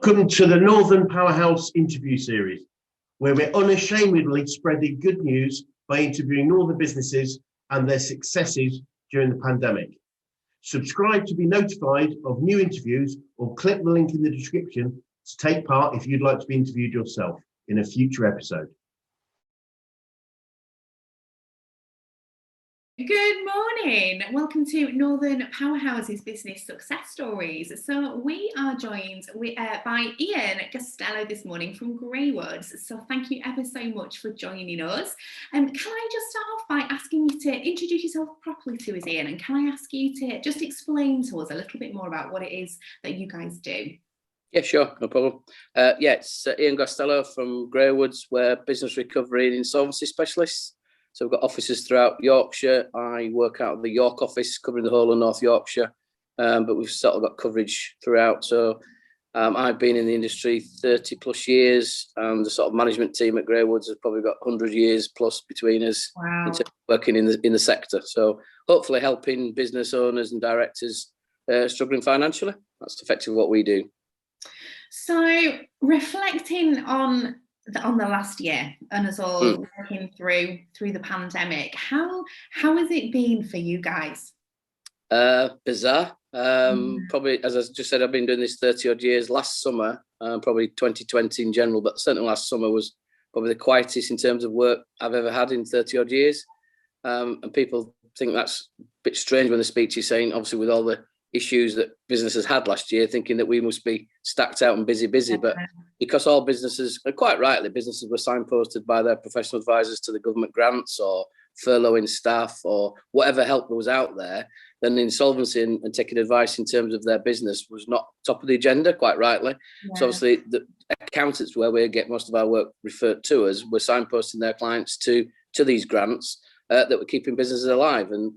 Welcome to the Northern Powerhouse interview series, where we're unashamedly spreading good news by interviewing Northern businesses and their successes during the pandemic. Subscribe to be notified of new interviews or click the link in the description to take part if you'd like to be interviewed yourself in a future episode. Good morning. Welcome to Northern Powerhouses Business Success Stories. So we are joined by Ian Gostellow this morning from Graywoods. So thank you ever so much for joining us. Can I just start off by asking you to introduce yourself properly to us, Ian? And can I ask you to just explain to us a little bit more about what it is that you guys do? Yeah, sure, no problem. It's Ian Gostellow from Graywoods. We're business recovery and insolvency specialists. So we've got offices throughout Yorkshire. I work out of the York office, covering the whole of North Yorkshire, but we've sort of got coverage throughout. So I've been in the industry 30 plus years, and the sort of management team at Graywoods has probably got 100 years plus between us. Wow. In terms of working in the sector. So hopefully helping business owners and directors struggling financially. That's effectively what we do. So reflecting on the last year and us all working through the pandemic, how has it been for you guys? Bizarre. Probably, as I just said, I've been doing this 30 odd years. Last summer, probably 2020 in general, but certainly last summer was probably the quietest in terms of work I've ever had in 30 odd years. And people think that's a bit strange when they speak to you, saying obviously with all the issues that businesses had last year, thinking that we must be stacked out and busy, but because all businesses, and quite rightly, businesses were signposted by their professional advisors to the government grants or furloughing staff or whatever help was out there, then insolvency and taking advice in terms of their business was not top of the agenda, quite rightly. Yeah. So obviously the accountants, where we get most of our work referred to us, were signposting their clients to these grants that were keeping businesses alive. And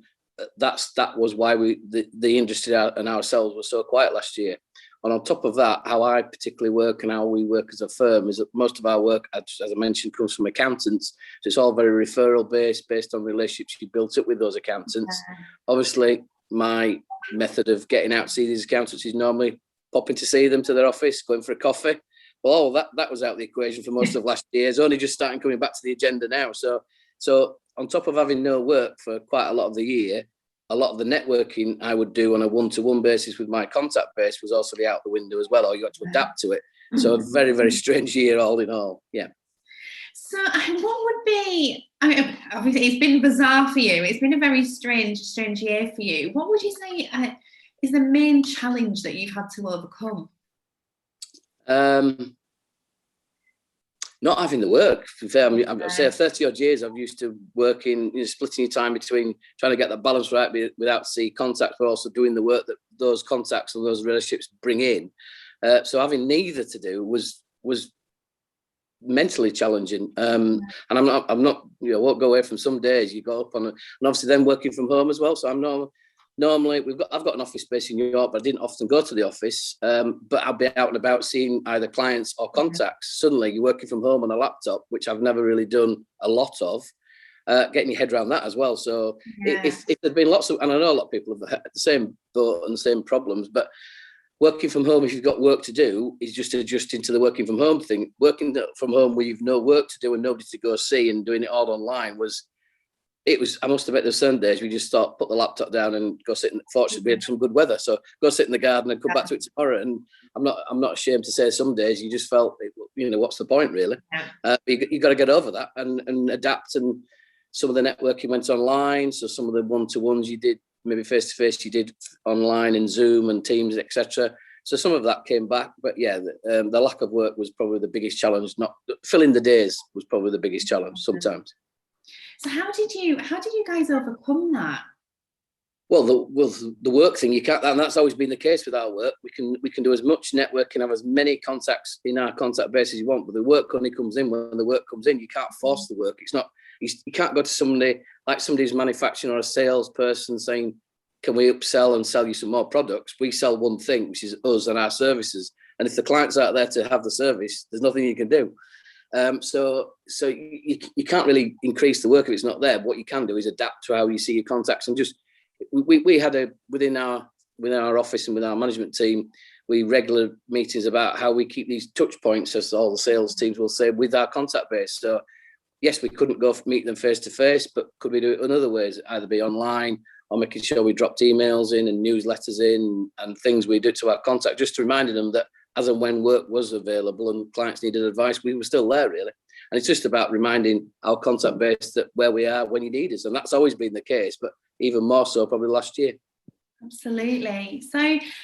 that was why the industry and ourselves were so quiet last year. And on top of that, how I particularly work and how we work as a firm is that most of our work, as I mentioned, comes from accountants. So it's all very referral based on relationships you built up with those accountants. Yeah. Obviously, my method of getting out to see these accountants is normally popping to see them to their office, going for a coffee. Well, that was out of the equation for most of last year. It's only just starting coming back to the agenda now. So on top of having no work for quite a lot of the year, a lot of the networking I would do on a one-to-one basis with my contact base was also out the window as well, or you had to adapt to it. So a very, very strange year all in all, yeah. So what would be, I mean, obviously it's been bizarre for you. It's been a very strange year for you. What would you say is the main challenge that you've had to overcome? Not having the work. To be fair, I'd say 30 odd years I've used to working, splitting your time between trying to get that balance right without seeing contacts, but also doing the work that those contacts and those relationships bring in. So having neither to do was mentally challenging. And I'm not, won't go away from some days you go up on, and obviously then working from home as well. So I'm normally I've got an office space in New York, but I didn't often go to the office. But I'll be out and about seeing either clients or contacts. Suddenly you're working from home on a laptop, which I've never really done a lot of, getting your head around that as well. So if there'd been lots of, and I know a lot of people have had the same thought and the same problems, but working from home, if you've got work to do, is just adjusting to the working from home thing. Working from home where you've no work to do and nobody to go see and doing it all online I must admit there's certain days we just put the laptop down and go sit in, fortunately we had some good weather, so go sit in the garden and come back to it tomorrow. And I'm not ashamed to say some days you just felt, what's the point really? You got to get over that and adapt. And some of the networking went online. So some of the one-to-ones you did, maybe face-to-face, you did online and Zoom and Teams, etc. So some of that came back, but yeah, the lack of work was probably the biggest challenge. Not filling the days was probably the biggest challenge sometimes. So how did you guys overcome that? Well, the work thing, you can't, and that's always been the case with our work. We can do as much networking, have as many contacts in our contact base as you want, but the work only comes in when the work comes in. You can't force the work. It's not, you can't go to somebody who's manufacturing or a salesperson saying, can we upsell and sell you some more products? We sell one thing, which is us and our services. And if the client's out there to have the service, there's nothing you can do. So you can't really increase the work if it's not there. What you can do is adapt to how you see your contacts, and just we had within our office and with our management team, we regular meetings about how we keep these touch points, as all the sales teams will say, with our contact base. So yes, we couldn't go meet them face to face, but could we do it in other ways? Either be online or making sure we dropped emails in and newsletters in and things we do to our contact, just reminding them that as and when work was available and clients needed advice, we were still there, really. And it's just about reminding our contact base that where we are when you need us. And that's always been the case, but even more so probably last year. Absolutely. So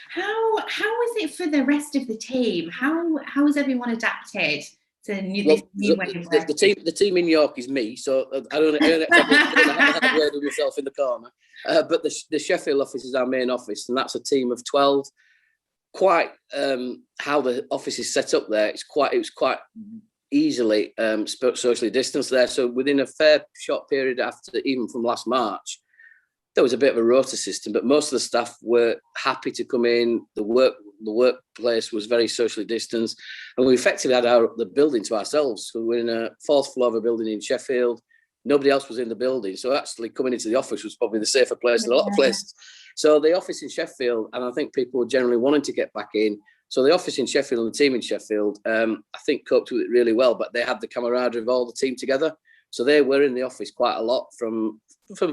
how is it for the rest of the team? How has everyone adapted to this new way of working? The team in York is me, so I don't know how to word with myself in the corner. But the Sheffield office is our main office, and that's a team of 12. Quite how the office is set up there, it was quite easily socially distanced there. So within a fair short period after, even from last March, there was a bit of a rota system, but most of the staff were happy to come in. The workplace was very socially distanced, and we effectively had the building to ourselves. So we're in a 4th floor of a building in Sheffield. Nobody else was in the building, so actually coming into the office was probably the safer place than a lot of places. So the office in Sheffield, and I think people were generally wanting to get back in. So the office in Sheffield and the team in Sheffield, I think coped with it really well, but they had the camaraderie of all the team together. So they were in the office quite a lot from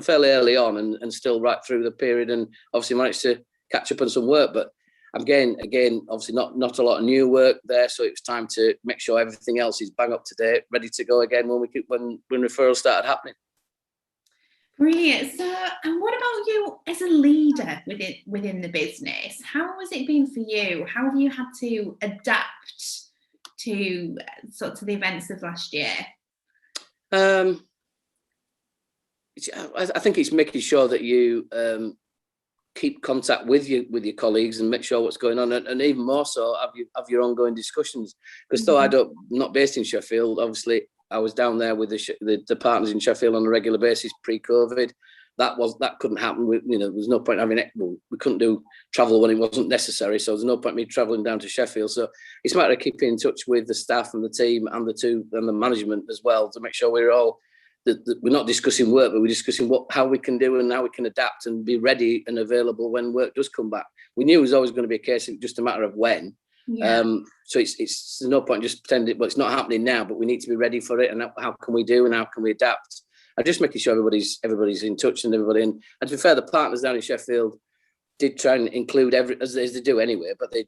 fairly early on and still right through the period, and obviously managed to catch up on some work. But again, obviously not a lot of new work there, so it was time to make sure everything else is bang up to date, ready to go again when referrals started happening. Brilliant. So, and what about you as a leader within the business? How has it been for you? How have you had to adapt to the events of last year? I think it's making sure that you keep contact with your colleagues and make sure what's going on, and even more so have your ongoing discussions. Because though I'm not based in Sheffield, obviously I was down there with the partners in Sheffield on a regular basis pre-COVID. That couldn't happen. There was no point having it. Well, we couldn't do travel when it wasn't necessary, so there's no point me travelling down to Sheffield. So it's a matter of keeping in touch with the staff and the team and the management as well, to make sure we're all that we're not discussing work, but we're discussing how we can do and how we can adapt and be ready and available when work does come back. We knew it was always going to be a case of just a matter of when. Yeah. So it's no point just pretending, but it's not happening now, but we need to be ready for it. And how can we do and how can we adapt? And just making sure everybody's in touch and everybody. And to be fair, the partners down in Sheffield did try and include as they do anyway, but they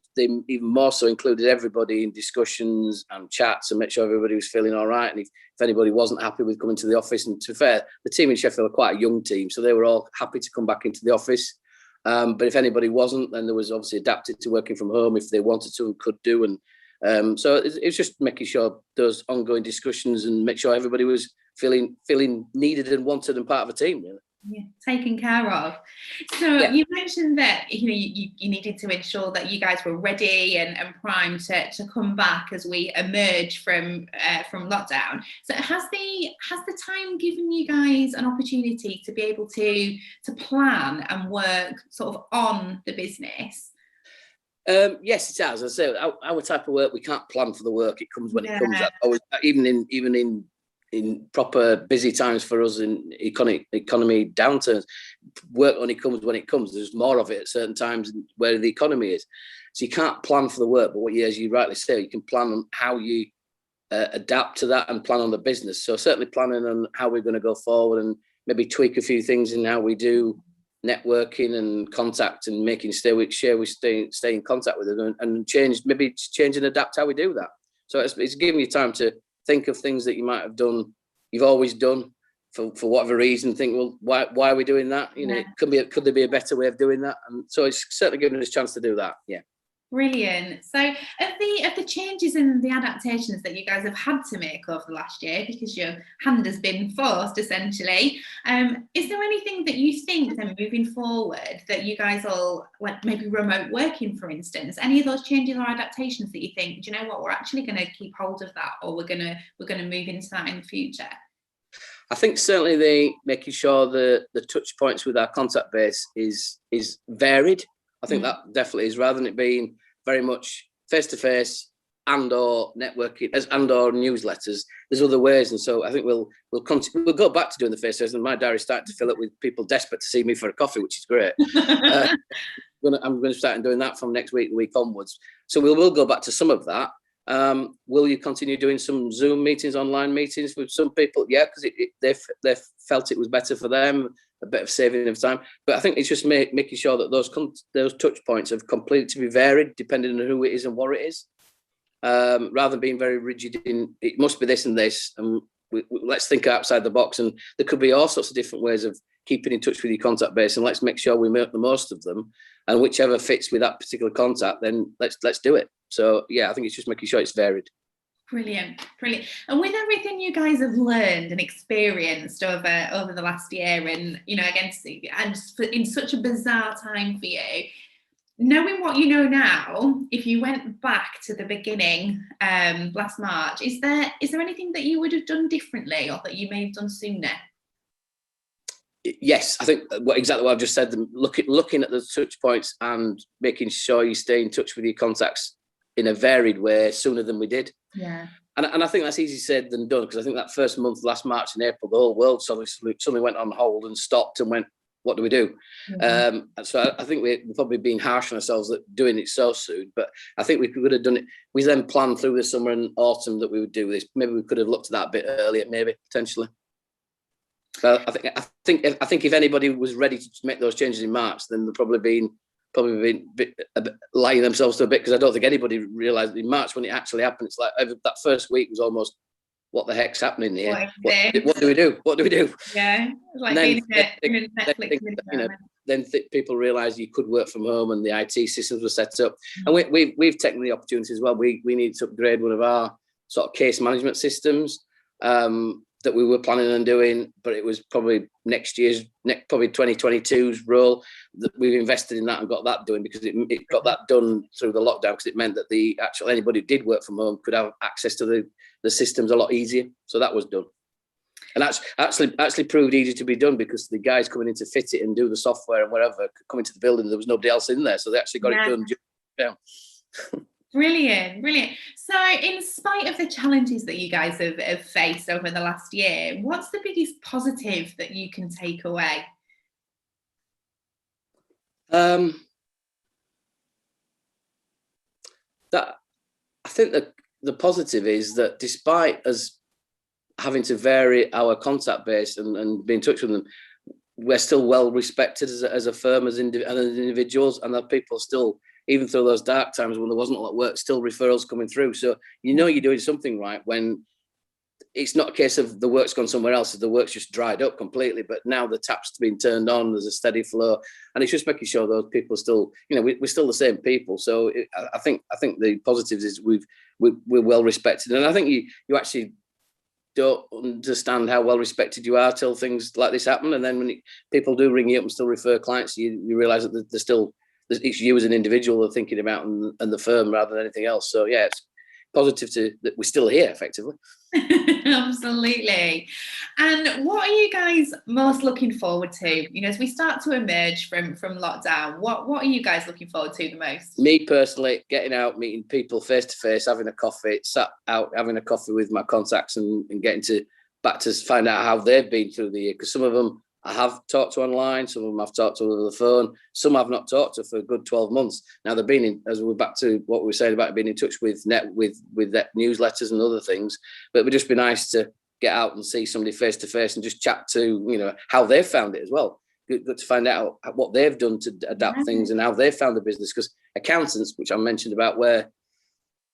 even more so included everybody in discussions and chats and make sure everybody was feeling all right. And if anybody wasn't happy with coming to the office, and to be fair, the team in Sheffield are quite a young team, so they were all happy to come back into the office. But if anybody wasn't, then there was obviously adapted to working from home if they wanted to and could do. And so it's just making sure those ongoing discussions and make sure everybody was feeling needed and wanted and part of a team, really. Yeah, taken care of. So yeah. You mentioned that you needed to ensure that you guys were ready and primed to come back as we emerge from lockdown. So has the time given you guys an opportunity to be able to plan and work sort of on the business? Yes, it has. As I say, our type of work, we can't plan for the work. It comes when it comes. Even in proper busy times for us in economy downturns, work only comes when it comes. There's more of it at certain times where the economy is. So you can't plan for the work, but as you rightly say, you can plan on how you adapt to that and plan on the business. So certainly planning on how we're going to go forward and maybe tweak a few things in how we do networking and contact and making stay in contact with them and change and adapt how we do that. So it's giving you time to think of things that you might have done, you've always done for whatever reason. Think, well, why are we doing that? Could there be a better way of doing that? And so it's certainly given us a chance to do that. Yeah. Brilliant. So of the changes and the adaptations that you guys have had to make over the last year, because your hand has been forced essentially, is there anything that you think then moving forward that you guys will, like maybe remote working, for instance, any of those changes or adaptations that you think, do you know what, we're actually going to keep hold of that, or we're going to move into that in the future? I think certainly making sure the touch points with our contact base is varied. I think that definitely is, rather than it being very much face-to-face, and or networking and or newsletters. There's other ways, and so I think we'll go back to doing the face-to-face. And my diary's starting to fill up with people desperate to see me for a coffee, which is great. I'm going to start doing that from next week, the week onwards. So we will go back to some of that. Will you continue doing some Zoom meetings, online meetings with some people? Yeah, because they felt it was better for them, a bit of saving of time. But I think it's just making sure that those touch points have completely to be varied depending on who it is and what it is, rather than being very rigid in it must be this and this. And let's think outside the box. And there could be all sorts of different ways of keeping in touch with your contact base, and let's make sure we make the most of them. And whichever fits with that particular contact, then let's do it. So yeah, I think it's just making sure it's varied. Brilliant. And with everything you guys have learned and experienced over the last year, and in such a bizarre time for you, knowing what you know now, if you went back to the beginning last March, is there anything that you would have done differently or that you may have done sooner? Yes, I think exactly what I've just said. Looking at the touch points and making sure you stay in touch with your contacts in a varied way sooner than we did. Yeah. And I think that's easier said than done, because I think that first month, last March and April, the whole world suddenly went on hold and stopped and went, what do we do? Mm-hmm. So I think we've probably been harsh on ourselves that doing it so soon, but I think we could have done it. We then planned through the summer and autumn that we would do this. Maybe we could have looked at that a bit earlier, maybe potentially. But I think if anybody was ready to make those changes in March, then they've probably been a bit lying themselves to a bit, because I don't think anybody realised in March when it actually happened. It's like that first week was almost, what the heck's happening here? What do we do? What do we do? Yeah, it's like being in a Netflix. Then people realised you could work from home and the IT systems were set up. And we've taken the opportunity as well. We need to upgrade one of our sort of case management systems that we were planning on doing, but it was probably next year's, probably 2022's role that we've invested in that and got that doing, because it got that done through the lockdown, because it meant that anybody who did work from home could have access to the systems a lot easier. So that was done. And that's actually proved easy to be done, because the guys coming in to fit it and do the software and whatever, coming to the building, there was nobody else in there. So they actually got it done. Yeah. Brilliant. So in spite of the challenges that you guys have faced over the last year, what's the biggest positive that you can take away? That I think that the positive is that despite us having to vary our contact base and be in touch with them, we're still well respected as a firm, as individuals, and that people still, even through those dark times when there wasn't a lot of work, still referrals coming through. So you're doing something right when it's not a case of the work's gone somewhere else, the work's just dried up completely, but now the tap's been turned on, there's a steady flow, and it's just making sure those people are still, we're still the same people. So I think the positives is we're well respected, and I think you actually don't understand how well respected you are till things like this happen, and then when people do ring you up and still refer clients, you realise that there's still, it's you as an individual they're thinking about, and the firm rather than anything else. So yeah, it's positive that we're still here effectively. Absolutely. And what are you guys most looking forward to? As we start to emerge from lockdown, what are you guys looking forward to the most? Me personally, getting out, meeting people face to face, having a coffee, sat out having a coffee with my contacts, and getting back to find out how they've been through the year, because some of them I have talked to online, some of them I've talked to over the phone, some I've not talked to for a good 12 months. Now they've been in, as we're back to what we were saying about being in touch with that newsletters and other things, but it would just be nice to get out and see somebody face to face and just chat to, how they've found it as well. Good to find out what they've done to adapt things and how they've found the business, because accountants, which I mentioned about where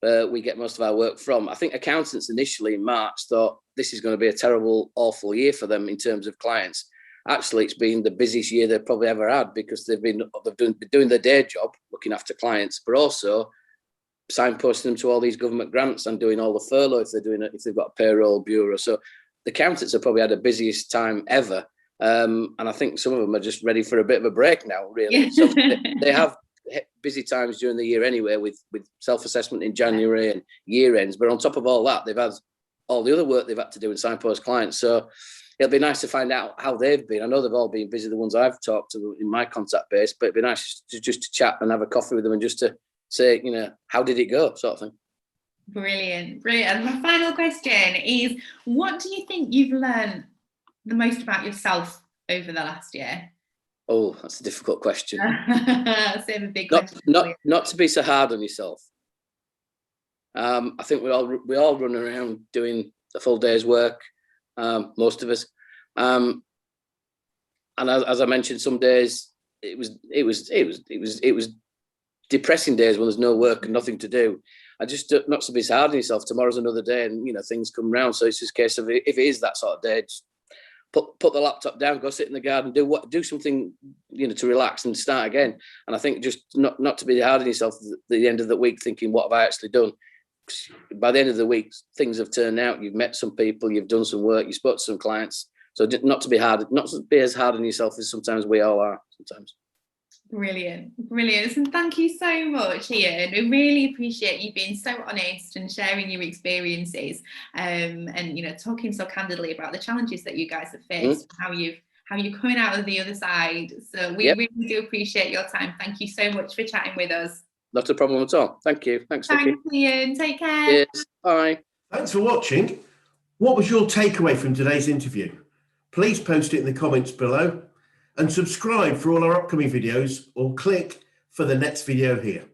we get most of our work from, I think accountants initially in March thought this is going to be a terrible, awful year for them in terms of clients. Actually, it's been the busiest year they've probably ever had, because they've been doing their day job, looking after clients, but also signposting them to all these government grants and doing all the furlough if they've got a payroll bureau. So the accountants have probably had the busiest time ever, and I think some of them are just ready for a bit of a break now. Really, so they have busy times during the year anyway, with self-assessment in January and year ends. But on top of all that, they've had all the other work they've had to do and signpost clients. So it'll be nice to find out how they've been. I know they've all been busy, the ones I've talked to in my contact base, but it'd be nice to chat and have a coffee with them and just to say, how did it go, sort of thing. Brilliant, brilliant. And my final question is, what do you think you've learned the most about yourself over the last year? Oh, that's a difficult question. Save a big question. Not to be so hard on yourself. I think we all run around doing a full day's work, most of us. And as I mentioned, some days it was depressing days when there's no work and nothing to do. I just not to be so hard on yourself. Tomorrow's another day, and things come round. So it's just a case of, if it is that sort of day, just put the laptop down, go sit in the garden, do something, to relax and start again. And I think just not to be hard on yourself at the end of the week, thinking, what have I actually done? By the end of the week, things have turned out. You've met some people, you've done some work, you spoke to some clients. So not to be as hard on yourself as sometimes we all are sometimes. Brilliant. And thank you so much, Ian. We really appreciate you being so honest and sharing your experiences, and talking so candidly about the challenges that you guys have faced, and how you're coming out of the other side. So we really do appreciate your time. Thank you so much for chatting with us. Not a problem at all. Thank you. Thanks, Ian. Take care. Cheers. Bye. Thanks for watching. What was your takeaway from today's interview? Please post it in the comments below, and subscribe for all our upcoming videos, or click for the next video here.